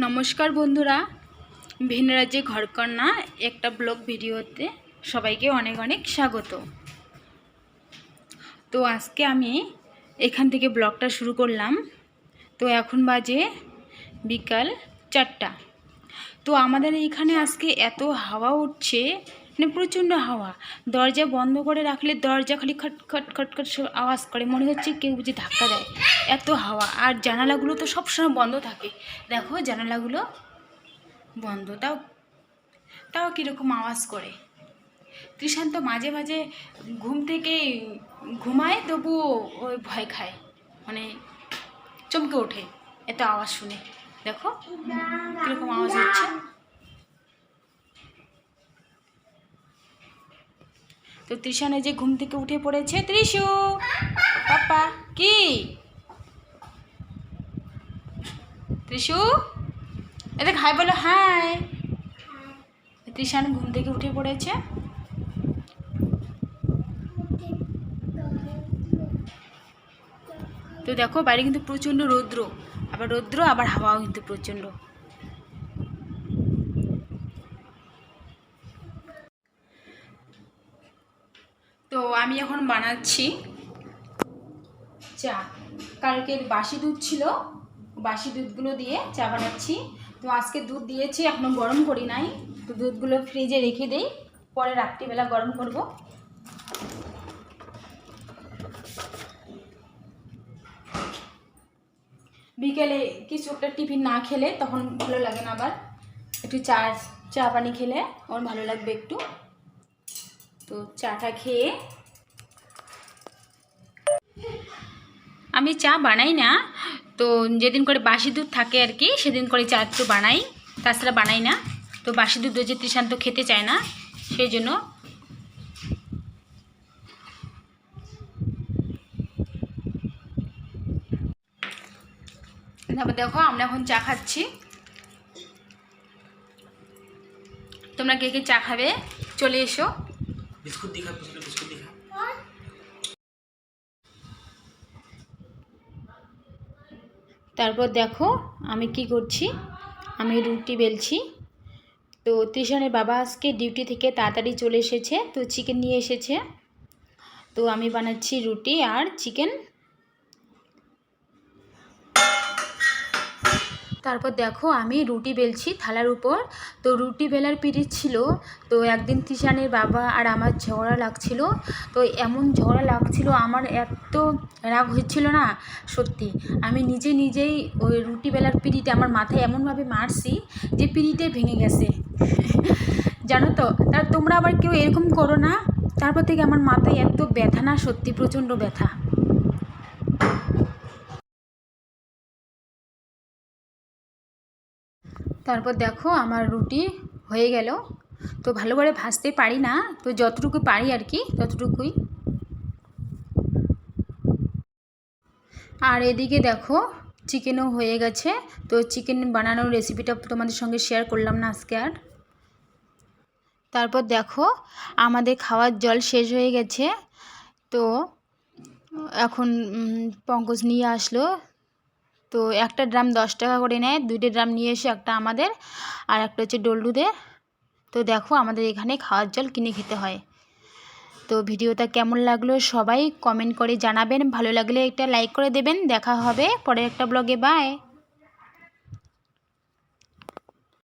নমস্কার বন্ধুরা, ভিন্ন রাজ্যে ঘরকন্যা একটা ব্লগ ভিডিওতে সবাইকে অনেক অনেক স্বাগত। তো আজকে আমি এখান থেকে ব্লগটা শুরু করলাম। তো এখন বাজে বিকাল 4টা। তো আমাদের এইখানে আজকে এত হাওয়া উঠছে, মানে প্রচণ্ড হাওয়া। দরজা বন্ধ করে রাখলে দরজা খালি খট খট খট খট আওয়াজ করে, মনে হচ্ছে কেউ বুঝি ধাক্কা দেয়, এত হাওয়া। আর জানালাগুলো তো সবসময় বন্ধ থাকে, দেখো জানালাগুলো বন্ধ, তাও তাও কীরকম আওয়াজ করে। তৃষান্ত মাঝে মাঝে ঘুম থেকে ঘুমায়, তবুও ওই ভয় খায়, মানে চমকে ওঠে এত আওয়াজ শুনে। দেখো কীরকম আওয়াজ হচ্ছে। তো তৃষানে যে ঘুম থেকে উঠে পড়েছে। ত্রিশু পাপা, কি ত্রিশু এদের হাই বলো, হাই। তৃষান ঘুম থেকে উঠে পড়েছে। তো দেখো বাইরে কিন্তু প্রচণ্ড রৌদ্র, আবার হাওয়াও কিন্তু প্রচণ্ড। তো আমি এখন বানাচ্ছি চা। কালকের বাসি দুধ ছিল, বাসি দুধগুলো দিয়ে চা বানাচ্ছি। তো আজকে দুধ দিয়েছি, এখনও গরম করি নাই। তো দুধগুলো ফ্রিজে রেখে দিই, পরে রাত্রিবেলা গরম করব। বিকেলে কিছু একটা টিফিন না খেলে তখন ভালো লাগে না, আবার একটু চা পানি খেলে আমার ভালো লাগবে একটু। তো চাটা খেয়ে, আমি চা বানাই না, তো যেদিন করে বাসি দুধ থাকে আর কি, সেদিন করে চা একটু বানাই, তাছাড়া বানাই না। তো বাসি দুধ যে তৃষান্ত খেতে চায় না, সেই জন্য। তারপর দেখো আমরা এখন চা খাচ্ছি। তোমরা কে কে চা খাবে চলে এসো। বিস্কুট দিখা, বিস্কুট দিখা। তারপর দেখো আমি কি করছি, আমি রুটি বেলছি। তো তৃষানের বাবা আজকে ডিউটি থেকে তাড়াতাড়ি চলে এসেছে, তো চিকেন নিয়ে এসেছে। তো আমি বানাচ্ছি রুটি আর চিকেন। তারপর দেখো আমি রুটি বেলছি থালার উপর। তো রুটি বেলার পিরিচ ছিল। তো একদিন তৃষানের বাবা আর আমার ঝগড়া লাগছিল। তো এমন ঝগড়া লাগছিল, আমার এত রাগ হচ্ছিল না সত্যি। আমি নিজেই ওই রুটি বেলার পিরিটে আমার মাথায় এমনভাবে মারছি যে পিরিটে ভেঙে গেছে জানো তো। তার তোমরা আবার কেউ এরকম করো না। তারপর থেকে আমার মাথায় এত ব্যথা না, সত্যি প্রচণ্ড ব্যথা। তারপর দেখো আমার রুটি হয়ে গেল। তো ভালো করে ভাজতে পারি না, তো যতটুকু পারি আর কি ততটুকুই। আর এদিকে দেখো চিকেনও হয়ে গেছে। তো চিকেন বানানোর রেসিপিটা তোমাদের সঙ্গে শেয়ার করলাম না আজকে আর। তারপর দেখো আমাদের খাওয়ার জল শেষ হয়ে গেছে। তো এখন পঙ্কজ নিয়ে আসলো। তো একটা ড্রাম 10 টাকা করে নেয়, 2টে ড্রাম নিয়ে এসে, একটা আমাদের আর একটা হচ্ছে ডল্লুদের। তো দেখো আমাদের এখানে খাওয়ার জল কিনে খেতে হয়। তো ভিডিওটা কেমন লাগলো সবাই কমেন্ট করে জানাবেন, ভালো লাগলে একটা লাইক করে দেবেন। দেখা হবে পরের একটা ব্লগে, বাই।